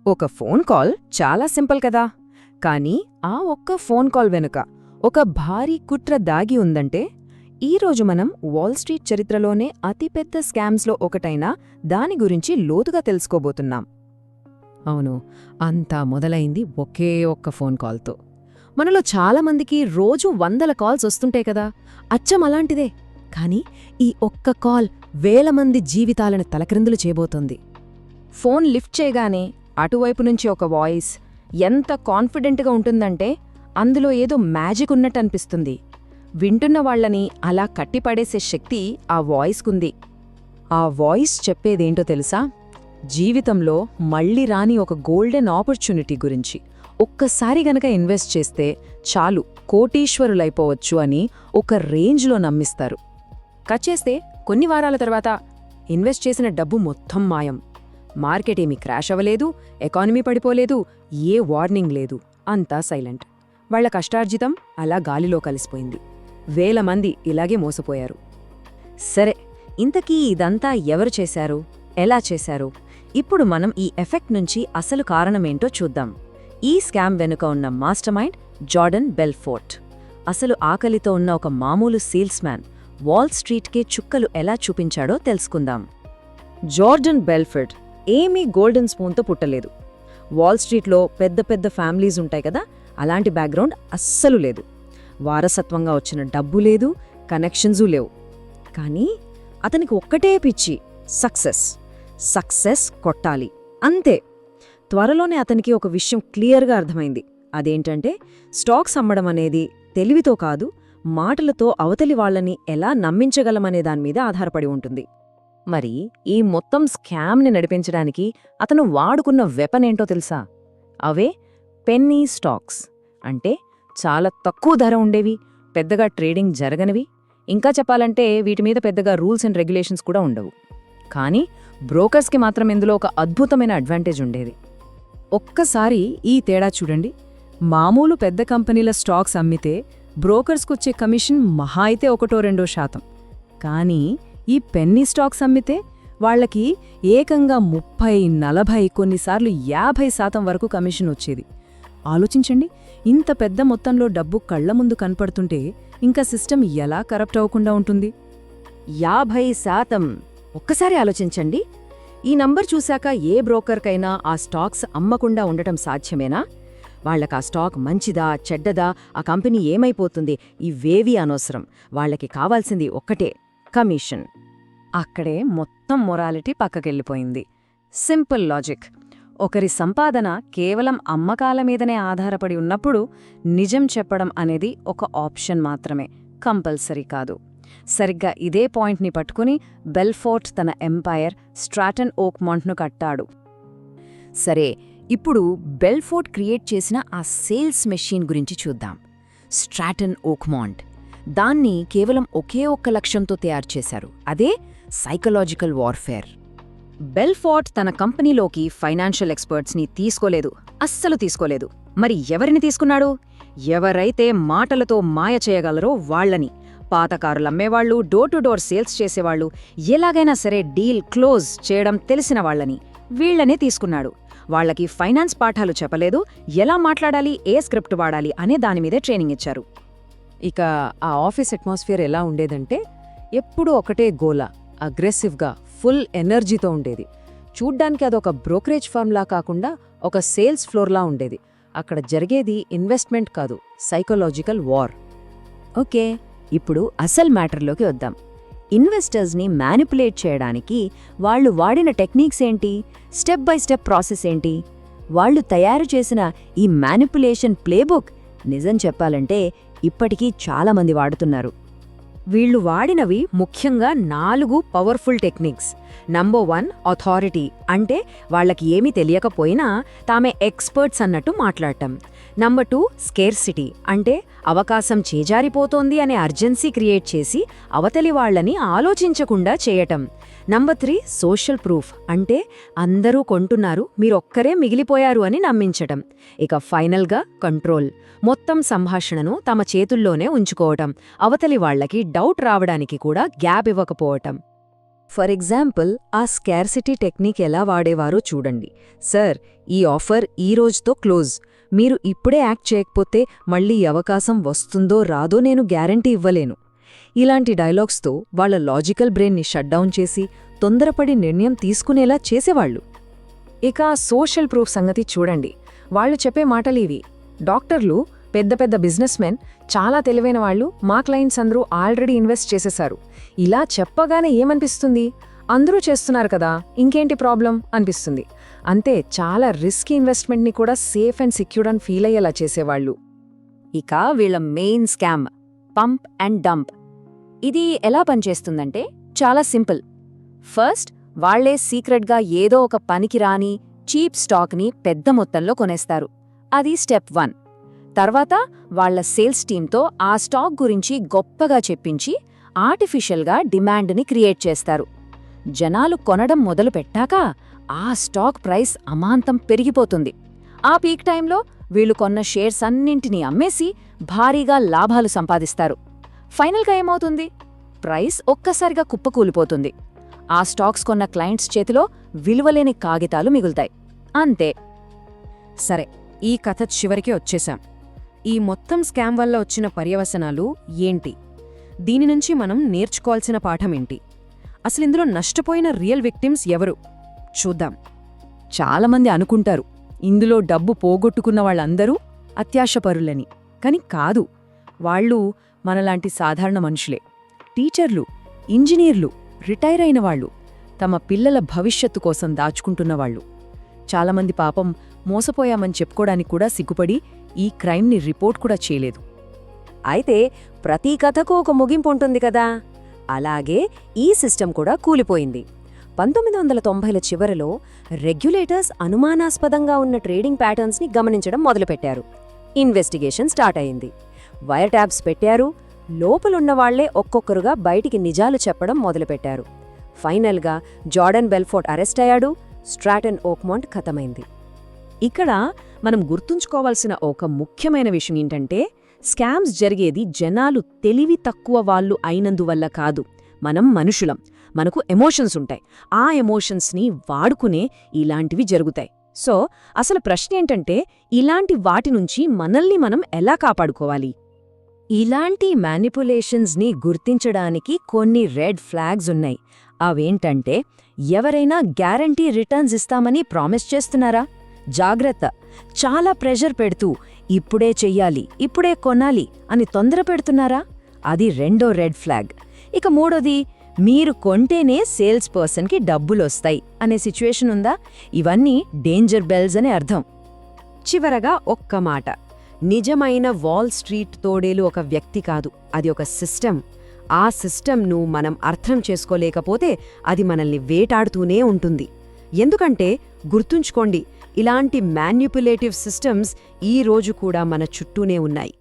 ఒక phone call చాలా simple కదా, కానీ ఆ ఒక్క ఫోన్ కాల్ వెనుక ఒక భారీ కుట్ర దాగి ఉందంటే ఈరోజు మనం వాల్ స్ట్రీట్ చరిత్రలోనే అతిపెద్ద స్కామ్స్లో ఒకటైన దాని గురించి లోతుగా తెలుసుకోబోతున్నాం. అవును, అంతా మొదలైంది ఒకే ఒక్క ఫోన్ కాల్తో. మనలో చాలామందికి రోజు వందల కాల్స్ వస్తుంటాయి కదా, అచ్చం అలాంటిదే. కానీ ఈ ఒక్క కాల్ వేల మంది జీవితాలను తలక్రిందులు చేయబోతోంది. ఫోన్ లిఫ్ట్ చేయగానే అటువైపు నుంచి ఒక వాయిస్ ఎంత కాన్ఫిడెంట్గా ఉంటుందంటే అందులో ఏదో మ్యాజిక్ ఉన్నట్టు అనిపిస్తుంది. వింటున్న వాళ్లని అలా కట్టిపడేసే శక్తి ఆ వాయిస్కుంది. ఆ వాయిస్ చెప్పేదేంటో తెలుసా? జీవితంలో మళ్లీ రాని ఒక గోల్డెన్ ఆపర్చునిటీ గురించి. ఒక్కసారి గనక ఇన్వెస్ట్ చేస్తే చాలు, కోటీశ్వరులైపోవచ్చు అని ఒక రేంజ్లో నమ్మిస్తారు. కట్ చేస్తే కొన్ని వారాల తర్వాత ఇన్వెస్ట్ చేసిన డబ్బు మొత్తం మాయం. మార్కెట్ ఏమీ క్రాష్ అవ్వలేదు, ఎకానమీ పడిపోలేదు, ఏ వార్నింగ్ లేదు, అంతా సైలెంట్. వాళ్ల కష్టార్జితం అలా గాలిలో కలిసిపోయింది. వేల మంది ఇలాగే మోసపోయారు. సరే, ఇంతకీ ఇదంతా ఎవరు చేశారు, ఎలా చేశారు? ఇప్పుడు మనం ఈ ఎఫెక్ట్ నుంచి అసలు కారణమేంటో చూద్దాం. ఈ స్కామ్ వెనుక ఉన్న మాస్టర్ మైండ్ జార్డన్ బెల్ఫోర్ట్. అసలు ఆకలితో ఉన్న ఒక మామూలు సేల్స్మ్యాన్ వాల్ స్ట్రీట్కే చుక్కలు ఎలా చూపించాడో తెలుసుకుందాం. జార్డన్ బెల్ఫోర్ట్ ఏమీ గోల్డెన్ స్పూన్తో పుట్టలేదు. వాల్ స్ట్రీట్లో పెద్ద పెద్ద ఫ్యామిలీస్ ఉంటాయి కదా, అలాంటి బ్యాక్గ్రౌండ్ అస్సలు లేదు. వారసత్వంగా వచ్చిన డబ్బు లేదు, కనెక్షన్సూ లేవు. కానీ అతనికి ఒక్కటే పిచ్చి, సక్సెస్ కొట్టాలి, అంతే. త్వరలోనే అతనికి ఒక విషయం క్లియర్గా అర్థమైంది. అదేంటంటే స్టాక్స్ అమ్మడం అనేది తెలివితో కాదు, మాటలతో అవతలి వాళ్లని ఎలా నమ్మించగలమనే దానిమీద ఆధారపడి ఉంటుంది. మరి ఈ మొత్తం స్కామ్ని నడిపించడానికి అతను వాడుకున్న వెపన్ ఏంటో తెలుసా? అవే పెన్నీ స్టాక్స్. అంటే చాలా తక్కువ ధర ఉండేవి, పెద్దగా ట్రేడింగ్ జరగనివి. ఇంకా చెప్పాలంటే వీటిమీద పెద్దగా రూల్స్ అండ్ రెగ్యులేషన్స్ కూడా ఉండవు. కానీ బ్రోకర్స్కి మాత్రం ఇందులో ఒక అద్భుతమైన అడ్వాంటేజ్ ఉండేది. ఒక్కసారి ఈ తేడా చూడండి. మామూలు పెద్ద కంపెనీల స్టాక్స్ అమ్మితే బ్రోకర్స్కొచ్చే కమిషన్ మహా అయితే 1-2%. కానీ ఈ పెన్నీ స్టాక్స్ అమ్మితే వాళ్లకి ఏకంగా 30-40, కొన్నిసార్లు 50% వరకు కమిషన్ వచ్చేది. ఆలోచించండి, ఇంత పెద్ద మొత్తంలో డబ్బు కళ్ల ముందు కనపడుతుంటే ఇంకా సిస్టమ్ ఎలా కరప్ట్ అవ్వకుండా ఉంటుంది? 50%! ఒక్కసారి ఆలోచించండి. ఈ నంబర్ చూశాక ఏ బ్రోకర్కైనా ఆ స్టాక్స్ అమ్మకుండా ఉండటం సాధ్యమేనా? వాళ్లకా స్టాక్ మంచిదా చెడ్డదా, ఆ కంపెనీ ఏమైపోతుంది, ఇవేవీ అనవసరం. వాళ్లకి కావాల్సింది ఒక్కటే, కమిషన్. అక్కడే మొత్తం మొరాలిటీ పక్కకెళ్ళిపోయింది. Simple logic. ఒకరి సంపాదన కేవలం అమ్మకాల మీదనే ఆధారపడి ఉన్నప్పుడు నిజం చెప్పడం అనేది ఒక ఆప్షన్ మాత్రమే, కంపల్సరీ కాదు. సరిగ్గా ఇదే పాయింట్ని పట్టుకుని బెల్ఫోర్ట్ తన ఎంపైర్ స్ట్రాటన్ ఓక్మాంట్ను కట్టాడు. సరే, ఇప్పుడు బెల్ఫోర్ట్ క్రియేట్ చేసిన ఆ సేల్స్ మెషీన్ గురించి చూద్దాం. స్ట్రాటన్ ఓక్మాంట్. దాన్ని కేవలం ఒకే ఒక్క లక్ష్యంతో తయారు చేశారు, అదే సైకలాజికల్ వార్ఫేర్. బెల్ఫోర్ట్ తన కంపెనీలోకి ఫైనాన్షియల్ ఎక్స్పర్ట్స్ని తీసుకోలేదు, అస్సలు తీసుకోలేదు. మరి ఎవరిని తీసుకున్నాడు? ఎవరైతే మాటలతో మాయ చేయగలరో వాళ్లని. పాతకారులమ్మేవాళ్లు, డోర్ టు డోర్ సేల్స్ చేసేవాళ్లు, ఎలాగైనా సరే డీల్ క్లోజ్ చేయడం తెలిసిన వాళ్లని, వీళ్లనే తీసుకున్నాడు. వాళ్లకి ఫైనాన్స్ పాఠాలు చెప్పలేదు, ఎలా మాట్లాడాలి, ఏ స్క్రిప్ట్ వాడాలి అనే దానిమీదే ట్రైనింగ్ ఇచ్చారు. ఇక ఆ ఆఫీస్ అట్మాస్ఫియర్ ఎలా ఉండేదంటే ఎప్పుడూ ఒకటే గోల, అగ్రెసివ్గా, ఫుల్ ఎనర్జీతో ఉండేది. చూడ్డానికి అదొక బ్రోకరేజ్ ఫర్మ్లా కాకుండా ఒక సేల్స్ ఫ్లోర్లా ఉండేది. అక్కడ జరిగేది ఇన్వెస్ట్మెంట్ కాదు, సైకలాజికల్ వార్. ఓకే, ఇప్పుడు అసలు మ్యాటర్లోకి వద్దాం. ఇన్వెస్టర్స్ని మ్యానిపులేట్ చేయడానికి వాళ్లు వాడిన టెక్నిక్స్ ఏంటి, స్టెప్ బై స్టెప్ ప్రాసెస్ ఏంటి? వాళ్లు తయారు చేసిన ఈ మ్యానిపులేషన్ ప్లేబుక్ నిజం చెప్పాలంటే ఇప్పటికీ చాలామంది వాడుతున్నారు. వీళ్లు వాడినవి ముఖ్యంగా 4 పవర్ఫుల్ టెక్నిక్స్. Number 1, authority. అంటే వాళ్లకి ఏమీ తెలియకపోయినా తామే ఎక్స్పర్ట్స్ అన్నట్టు మాట్లాడటం. Number 2, scarcity. అంటే అవకాశం చేజారిపోతోంది అనే అర్జెన్సీ క్రియేట్ చేసి అవతలి వాళ్లని ఆలోచించకుండా చేయటం. Number 3, social proof. అంటే అందరూ కొంటున్నారు, మీరొక్కరే మిగిలిపోయారు అని నమ్మించటం. ఇక ఫైనల్గా కంట్రోల్. మొత్తం సంభాషణను తమ చేతుల్లోనే ఉంచుకోవటం, అవతలి వాళ్లకి డౌట్ రావడానికి కూడా గ్యాప్ ఇవ్వకపోవటం. ఫర్ ఎగ్జాంపుల్ ఆ స్కార్సిటీ టెక్నిక్ ఎలా వాడేవారో చూడండి. సార్, ఈ ఆఫర్ ఈ రోజుతో క్లోజ్. మీరు ఇప్పుడే యాక్ట్ చేయకపోతే మళ్ళీ ఈ అవకాశం వస్తుందో రాదో నేను గ్యారంటీ ఇవ్వలేను. ఇలాంటి డైలాగ్స్తో వాళ్ళ లాజికల్ బ్రెయిన్ని షట్డౌన్ చేసి తొందరపడి నిర్ణయం తీసుకునేలా చేసేవాళ్లు. ఇక సోషల్ ప్రూఫ్ సంగతి చూడండి. వాళ్ళు చెప్పే మాటలివి. డాక్టర్లు, పెద్ద పెద్ద బిజినెస్ మెన్, చాలా తెలివైన వాళ్ళు మా క్లయింట్స్ అందరూ ఆల్రెడీ ఇన్వెస్ట్ చేసేశారు. ఇలా చెప్పగానే ఏమనిపిస్తుంది? అందరూ చేస్తున్నారు కదా, ఇంకేంటి ప్రాబ్లం అనిపిస్తుంది. అంతే, చాలా రిస్కీ ఇన్వెస్ట్మెంట్ని కూడా సేఫ్ అండ్ సెక్యూర్డ్ అని ఫీల్ అయ్యేలా చేసేవాళ్ళు. ఇక వీళ్ళ main scam pump and dump. ఇది ఎలా పనిచేస్తుందంటే చాలా సింపుల్. ఫస్ట్ వాళ్లే సీక్రెట్గా ఏదో ఒక పనికిరాని చీప్ స్టాక్ని పెద్ద మొత్తంలో కొనేస్తారు. అది స్టెప్ 1. తర్వాత వాళ్ల సేల్స్ టీంతో ఆ స్టాక్ గురించి గొప్పగా చెప్పించి ఆర్టిఫిషియల్గా డిమాండ్ని క్రియేట్ చేస్తారు. జనాలు కొనడం మొదలుపెట్టాక ఆ స్టాక్ ప్రైస్ అమాంతం పెరిగిపోతుంది. ఆ పీక్ టైంలో వీళ్లు కొన్న షేర్స్ అన్నింటినీ అమ్మేసి భారీగా లాభాలు సంపాదిస్తారు. ఫైనల్గా ఏమవుతుంది? ప్రైస్ ఒక్కసారిగా కుప్పకూలిపోతుంది. ఆ స్టాక్స్ కొన్న క్లయింట్స్ చేతిలో విలువలేని కాగితాలు మిగులుతాయి. అంతే. సరే, ఈ కథ చివరికి వచ్చేశాం. ఈ మొత్తం స్కామ్ వల్ల వచ్చిన పర్యవసనాలు ఏంటి? దీని నుంచి మనం నేర్చుకోవాల్సిన పాఠమేంటి? అసలిందులో నష్టపోయిన రియల్ విక్టిమ్స్ ఎవరు? చూద్దాం. చాలామంది అనుకుంటారు ఇందులో డబ్బు పోగొట్టుకున్న వాళ్ళందరూ అత్యాశపరులని. కాని కాదు. వాళ్ళు మనలాంటి సాధారణ మనుషులే. టీచర్లు, ఇంజనీర్లు, రిటైర్ అయిన వాళ్ళు, తమ పిల్లల భవిష్యత్తు కోసం దాచుకుంటున్నవాళ్లు. చాలామంది పాపం మోసపోయామని చెప్పుకోడానికి కూడా సిగ్గుపడి ఈ క్రైమ్ని రిపోర్ట్ కూడా చేయలేదు. అయితే ప్రతి కథకు ఒక ముగింపు ఉంటుంది కదా. అలాగే ఈ సిస్టమ్ కూడా కూలిపోయింది. 1990ల చివరలో రెగ్యులేటర్స్ అనుమానాస్పదంగా ఉన్న ట్రేడింగ్ ప్యాటర్న్స్ని గమనించడం మొదలుపెట్టారు. ఇన్వెస్టిగేషన్ స్టార్ట్ అయింది. వైర్ ట్యాబ్స్ పెట్టారు. లోపలున్నవాళ్లే ఒక్కొక్కరుగా బయటికి నిజాలు చెప్పడం మొదలుపెట్టారు. ఫైనల్గా జార్డన్ బెల్ఫోర్ట్ అరెస్ట్ అయ్యాడు. స్ట్రాటన్ ఓక్మాంట్ ఖతమైంది. ఇక్కడ మనం గుర్తుంచుకోవాల్సిన ఒక ముఖ్యమైన విషయం ఏంటంటే, స్కామ్స్ జరిగేది జనాలు తెలివి తక్కువ వాళ్ళు అయినందువల్ల కాదు. మనం మనుషులం. మనకు ఎమోషన్స్ ఉంటాయి. ఆ ఎమోషన్స్ని వాడుకునే ఇలాంటివి జరుగుతాయి. సో అసలు ప్రశ్న ఏంటంటే, ఇలాంటి వాటి నుంచి మనల్ని మనం ఎలా కాపాడుకోవాలి? ఇలాంటి మ్యానిపులేషన్స్ని గుర్తించడానికి కొన్ని రెడ్ ఫ్లాగ్స్ ఉన్నాయి. అవేంటంటే, ఎవరైనా గ్యారంటీ రిటర్న్స్ ఇస్తామని ప్రామిస్ చేస్తున్నారా? జాగ్రత్త. చాలా ప్రెషర్ పెడుతూ ఇప్పుడే చెయ్యాలి, ఇప్పుడే కొనాలి అని తొందర పెడుతున్నారా? అది రెండో రెడ్ ఫ్లాగ్. ఇక మూడోది, మీరు కొంటేనే సేల్స్ పర్సన్కి డబ్బులొస్తాయి అనే సిచ్యువేషన్ ఉందా? ఇవన్నీ డేంజర్ బెల్స్ అని అర్థం. చివరగా ఒక్క మాట. నిజమైన వాల్ స్ట్రీట్ తోడేలు ఒక వ్యక్తి కాదు, అది ఒక సిస్టమ్. ఆ సిస్టమ్ను మనం అర్థం చేసుకోలేకపోతే అది మనల్ని వేటాడుతూనే ఉంటుంది. ఎందుకంటే గుర్తుంచుకోండి, ఇలాంటి మ్యానిపులేటివ్ సిస్టమ్స్ ఈ రోజు కూడా మన చుట్టూనే ఉన్నాయి.